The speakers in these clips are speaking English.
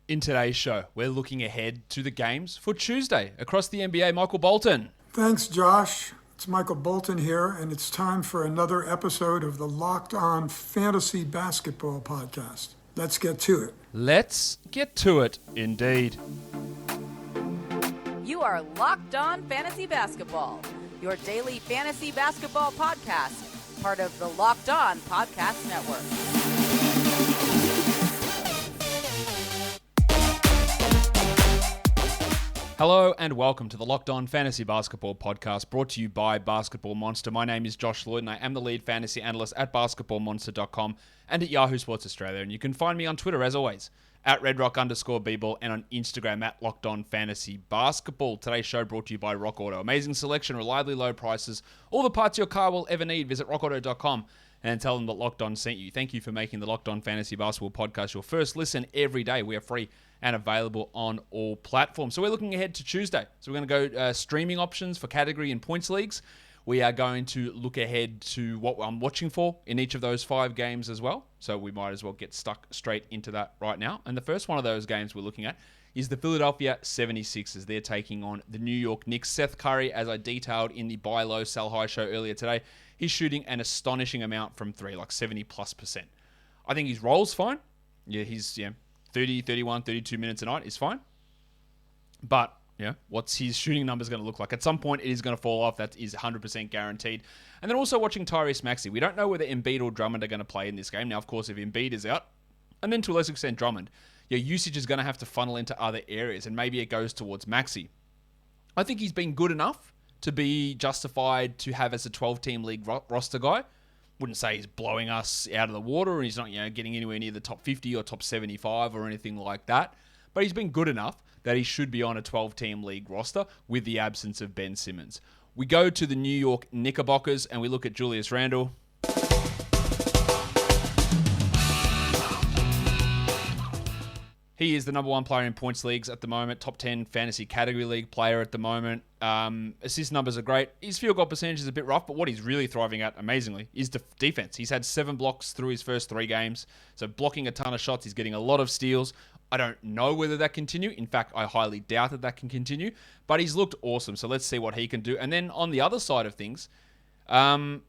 In today's show, we're looking ahead to the games for Tuesday across the NBA. Michael Bolton. Thanks, Josh. It's Michael Bolton here, and it's time for another episode of the Locked On Fantasy Basketball Podcast. Let's get to it. Let's get to it, indeed. You are Locked On Fantasy Basketball, your daily fantasy basketball podcast, part of the Locked On Podcast Network. Hello and welcome to the Locked On Fantasy Basketball Podcast, brought to you by Basketball Monster. My name is Josh Lloyd and I am the lead fantasy analyst at basketballmonster.com and at Yahoo Sports Australia. And you can find me on Twitter, as always, at redrock_bball and on Instagram at Locked On Fantasy Basketball. Today's show brought to you by Rock Auto. Amazing selection, reliably low prices, all the parts your car will ever need. Visit rockauto.com and tell them that Locked On sent you. Thank you for making the Locked On Fantasy Basketball Podcast your first listen every day. We are free and available on all platforms. So we're looking ahead to Tuesday. So we're going to go streaming options for category and points leagues. We are going to look ahead to what I'm watching for in each of those 5 games as well. So we might as well get stuck straight into that right now. And the first one of those games we're looking at is the Philadelphia 76ers. They're taking on the New York Knicks. Seth Curry, as I detailed in the Buy Low, Sell High show earlier today, he's shooting an astonishing amount from 3, like 70+%. I think his role's fine. Yeah, he's 30, 31, 32 minutes a night is fine. But, what's his shooting numbers going to look like? At some point, it is going to fall off. That is 100% guaranteed. And then also watching Tyrese Maxey. We don't know whether Embiid or Drummond are going to play in this game. Now, of course, if Embiid is out, and then to a lesser extent Drummond, your usage is going to have to funnel into other areas, and maybe it goes towards Maxey. I think he's been good enough to be justified to have as a 12-team league roster guy. Wouldn't say he's blowing us out of the water, and he's not getting anywhere near the top 50 or top 75 or anything like that. But he's been good enough that he should be on a 12-team league roster with the absence of Ben Simmons. We go to the New York Knickerbockers and we look at Julius Randle. He is the number 1 player in points leagues at the moment, top 10 fantasy category league player at the moment. Assist numbers are great. His field goal percentage is a bit rough, but what he's really thriving at, amazingly, is defense. He's had 7 blocks through his first 3 games, so blocking a ton of shots. He's getting a lot of steals. I don't know whether that continue. In fact, I highly doubt that can continue, but he's looked awesome, so let's see what he can do. And then on the other side of things, Kemba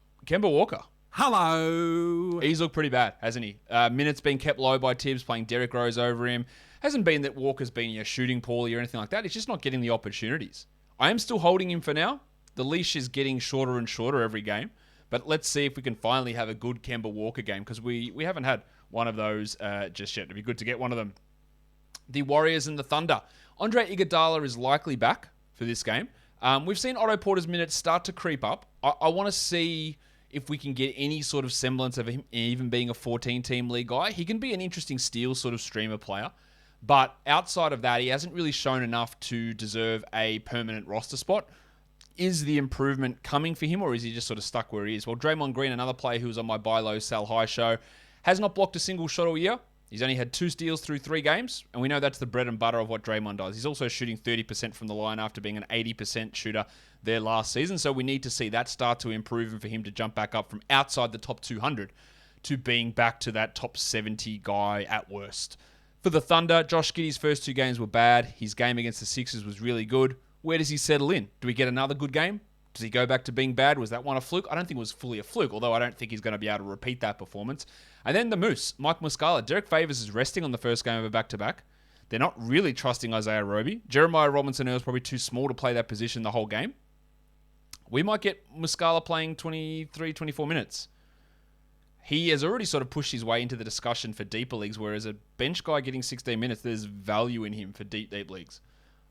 Walker. Hello. He's looked pretty bad, hasn't he? Minutes being kept low by Tibbs, playing Derrick Rose over him. Hasn't been that Walker's been shooting poorly or anything like that. He's just not getting the opportunities. I am still holding him for now. The leash is getting shorter and shorter every game. But let's see if we can finally have a good Kemba Walker game, because we haven't had one of those just yet. It'd be good to get one of them. The Warriors and the Thunder. Andre Iguodala is likely back for this game. We've seen Otto Porter's minutes start to creep up. I want to see if we can get any sort of semblance of him even being a 14-team league guy. He can be an interesting steal sort of streamer player. But outside of that, he hasn't really shown enough to deserve a permanent roster spot. Is the improvement coming for him, or is he just sort of stuck where he is? Well, Draymond Green, another player who was on my Buy Low, Sell High show, has not blocked a single shot all year. He's only had 2 steals through 3 games, and we know that's the bread and butter of what Draymond does. He's also shooting 30% from the line after being an 80% shooter there last season, so we need to see that start to improve and for him to jump back up from outside the top 200 to being back to that top 70 guy at worst. For the Thunder, Josh Giddey's first 2 games were bad. His game against the Sixers was really good. Where does he settle in? Do we get another good game? Does he go back to being bad? Was that one a fluke? I don't think it was fully a fluke, although I don't think he's going to be able to repeat that performance. And then the Moose, Mike Muscala. Derek Favors is resting on the first game of a back-to-back. They're not really trusting Isaiah Roby. Jeremiah Robinson-Earl is probably too small to play that position the whole game. We might get Muscala playing 23, 24 minutes. He has already sort of pushed his way into the discussion for deeper leagues, whereas a bench guy getting 16 minutes, there's value in him for deep leagues.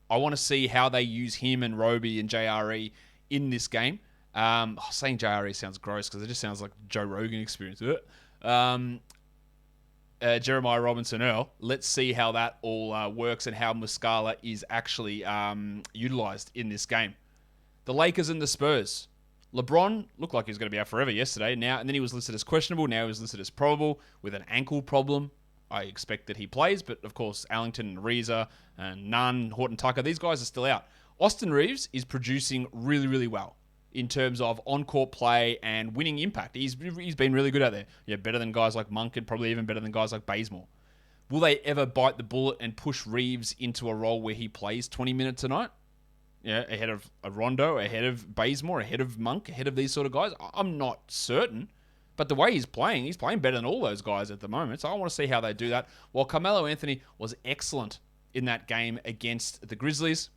I want to see how they use him and Roby and JRE in this game. Saying JRE sounds gross because it just sounds like Joe Rogan experience. Jeremiah Robinson-Earl. Let's see how that all works and how Muscala is actually utilized in this game. The Lakers and the Spurs. LeBron looked like he was going to be out forever yesterday. And then he was listed as questionable. Now he was listed as probable with an ankle problem. I expect that he plays, but of course, Allington and Ariza and Nunn, Horton Tucker, these guys are still out. Austin Reeves is producing really, really well in terms of on-court play and winning impact. He's been really good out there. Yeah, better than guys like Monk and probably even better than guys like Bazemore. Will they ever bite the bullet and push Reeves into a role where he plays 20 minutes a night? Yeah, ahead of a Rondo, ahead of Bazemore, ahead of Monk, ahead of these sort of guys? I'm not certain. But the way he's playing better than all those guys at the moment. So I want to see how they do that. While Carmelo Anthony was excellent in that game against the Grizzlies.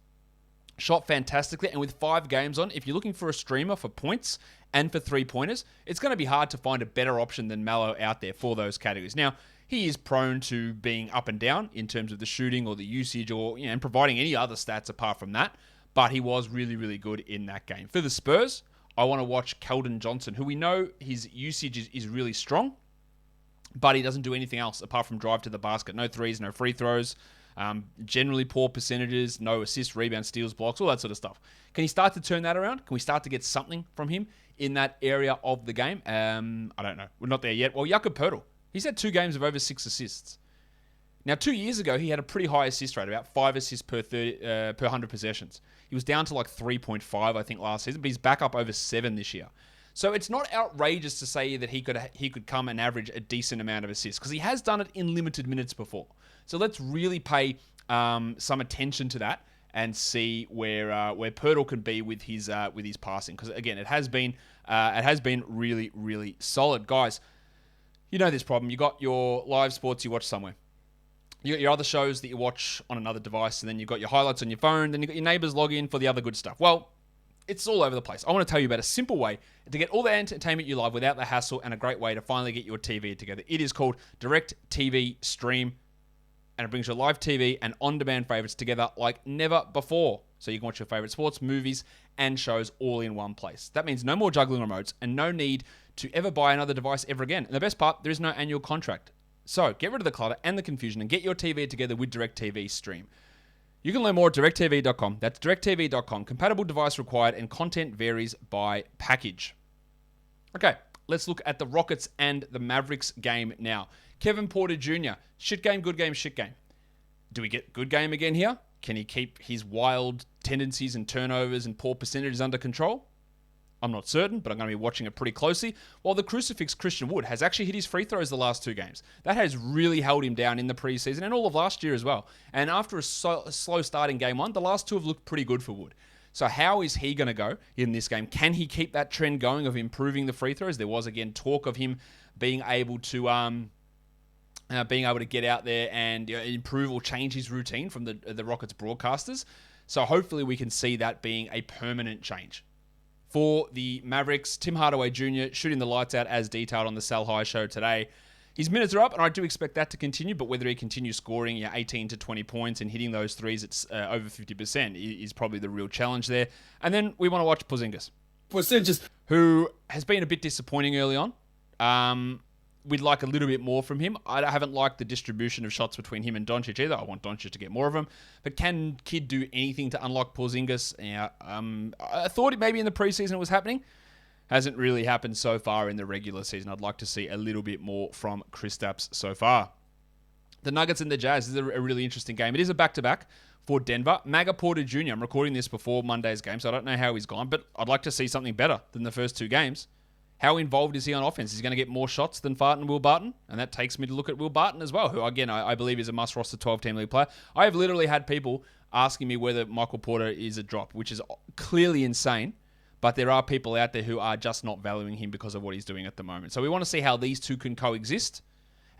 Shot fantastically. And with 5 games on, if you're looking for a streamer for points and for 3-pointers, it's going to be hard to find a better option than Melo out there for those categories. Now, he is prone to being up and down in terms of the shooting or the usage or and providing any other stats apart from that. But he was really, really good in that game. For the Spurs, I want to watch Keldon Johnson, who we know his usage is really strong, but he doesn't do anything else apart from drive to the basket. No threes, no free throws, generally poor percentages, no assists, rebounds, steals, blocks, all that sort of stuff. Can he start to turn that around? Can we start to get something from him in that area of the game? I don't know. We're not there yet. Well, Jakob Poeltl, he's had 2 games of over 6 assists. Now, 2 years ago, he had a pretty high assist rate, about 5 assists per 100 possessions. He was down to like 3.5, I think, last season, but he's back up over 7 this year. So it's not outrageous to say that he could come and average a decent amount of assists, because he has done it in limited minutes before. So let's really pay some attention to that and see where Poeltl can be with his passing, because again, it has been really, really solid, guys. You know this problem. You got your live sports you watch somewhere. You got your other shows that you watch on another device, and then you've got your highlights on your phone, then you've got your neighbors log in for the other good stuff. Well, it's all over the place. I want to tell you about a simple way to get all the entertainment you love without the hassle, and a great way to finally get your TV together. It is called Direct TV Stream, and it brings your live TV and on-demand favorites together like never before. So you can watch your favorite sports, movies, and shows all in one place. That means no more juggling remotes and no need to ever buy another device ever again. And the best part, there is no annual contract. So get rid of the clutter and the confusion and get your TV together with DirecTV Stream. You can learn more at directtv.com. That's directtv.com. Compatible device required, and content varies by package. Okay, let's look at the Rockets and the Mavericks game now. Kevin Porter Jr., shit game, good game, shit game. Do we get good game again here? Can he keep his wild tendencies and turnovers and poor percentages under control? I'm not certain, but I'm going to be watching it pretty closely. While the crucifix Christian Wood has actually hit his free throws the last 2 games. That has really held him down in the preseason and all of last year as well. And after a slow start in game 1, the last 2 have looked pretty good for Wood. So how is he going to go in this game? Can he keep that trend going of improving the free throws? There was, again, talk of him being able to get out there and improve or change his routine from the Rockets broadcasters. So hopefully we can see that being a permanent change. For the Mavericks, Tim Hardaway Jr. shooting the lights out as detailed on the Sell High show today. His minutes are up, and I do expect that to continue, but whether he continues scoring 18 to 20 points and hitting those threes at over 50% is probably the real challenge there. And then we want to watch Porzingis, who has been a bit disappointing early on. We'd like a little bit more from him. I haven't liked the distribution of shots between him and Doncic either. I want Doncic to get more of them. But can Kid do anything to unlock Porzingis? I thought maybe in the preseason it was happening. Hasn't really happened so far in the regular season. I'd like to see a little bit more from Kristaps so far. The Nuggets and the Jazz is a really interesting game. It is a back-to-back for Denver. Maga Porter Jr., I'm recording this before Monday's game, so I don't know how he's gone, but I'd like to see something better than the first 2 games. How involved is he on offense? Is he going to get more shots than Fart and Will Barton? And that takes me to look at Will Barton as well, who, again, I believe is a must-roster 12-team league player. I have literally had people asking me whether Michael Porter is a drop, which is clearly insane. But there are people out there who are just not valuing him because of what he's doing at the moment. So we want to see how these two can coexist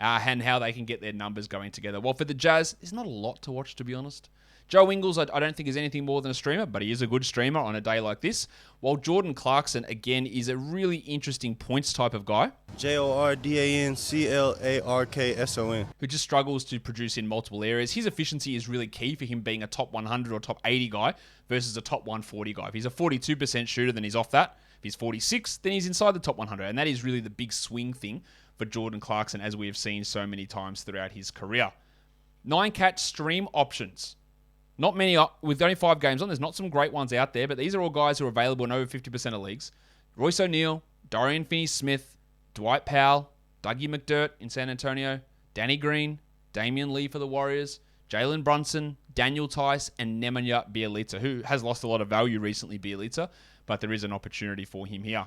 and how they can get their numbers going together. Well, for the Jazz, there's not a lot to watch, to be honest. Joe Ingles, I don't think is anything more than a streamer, but he is a good streamer on a day like this. While Jordan Clarkson, again, is a really interesting points type of guy. JordanClarkson. Who just struggles to produce in multiple areas. His efficiency is really key for him being a top 100 or top 80 guy versus a top 140 guy. If he's a 42% shooter, then he's off that. If he's 46, then he's inside the top 100. And that is really the big swing thing for Jordan Clarkson, as we have seen so many times throughout his career. 9-cat stream options. Not many, with only 5 games on, there's not some great ones out there, but these are all guys who are available in over 50% of leagues. Royce O'Neal, Dorian Finney-Smith, Dwight Powell, Dougie McDirt in San Antonio, Danny Green, Damian Lee for the Warriors, Jalen Brunson, Daniel Tice, and Nemanja Bjelica, who has lost a lot of value recently, Bjelica, but there is an opportunity for him here.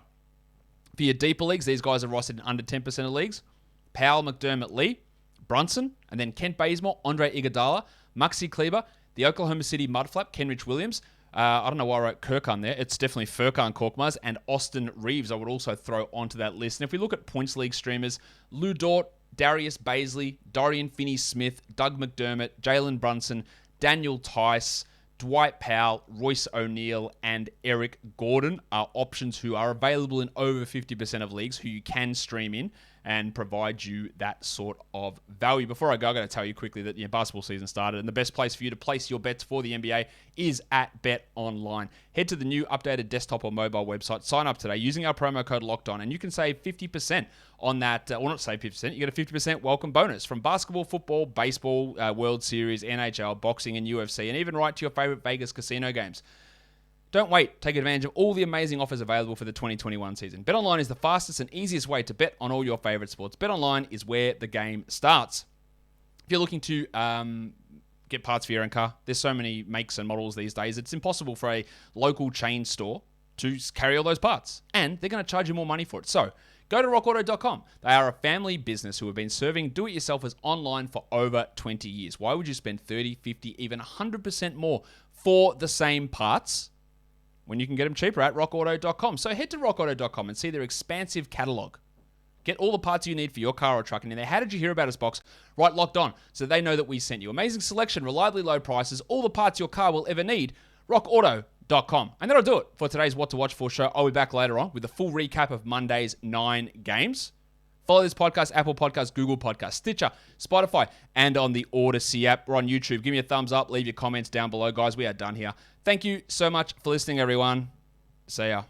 For your deeper leagues, these guys are rostered in under 10% of leagues. Powell, McDermott, Lee, Brunson, and then Kent Bazemore, Andre Iguodala, Maxi Kleber, the Oklahoma City Mudflap, Kenrich Williams. I don't know why I wrote Kirkan there. It's definitely Furkan Korkmaz, and Austin Reeves I would also throw onto that list. And if we look at points league streamers, Lou Dort, Darius Baisley, Dorian Finney-Smith, Doug McDermott, Jalen Brunson, Daniel Tice, Dwight Powell, Royce O'Neal, and Eric Gordon are options who are available in over 50% of leagues who you can stream in and provide you that sort of value. Before I go, I'm going to tell you quickly that basketball season started, and the best place for you to place your bets for the NBA is at Bet Online. Head to the new updated desktop or mobile website, sign up today using our promo code LOCKEDON, and you can save 50% on that, or not save 50%, you get a 50% welcome bonus from basketball, football, baseball, World Series, NHL, boxing, and UFC, and even right to your favorite Vegas casino games. Don't wait. Take advantage of all the amazing offers available for the 2021 season. BetOnline is the fastest and easiest way to bet on all your favorite sports. BetOnline is where the game starts. If you're looking to get parts for your own car, there's so many makes and models these days, it's impossible for a local chain store to carry all those parts. And they're going to charge you more money for it. So go to rockauto.com. They are a family business who have been serving do-it-yourselfers online for over 20 years. Why would you spend 30, 50, even 100% more for the same parts when you can get them cheaper at rockauto.com? So head to rockauto.com and see their expansive catalog. Get all the parts you need for your car or truck. And in there, how did you hear about us box? Right, Locked On, so they know that we sent you. Amazing selection, reliably low prices, all the parts your car will ever need. rockauto.com. And that'll do it for today's What to Watch For show. I'll be back later on with a full recap of Monday's 9 games. Follow this podcast, Apple Podcasts, Google Podcasts, Stitcher, Spotify, and on the Odyssey app. We're on YouTube. Give me a thumbs up. Leave your comments down below, guys. We are done here. Thank you so much for listening, everyone. See ya.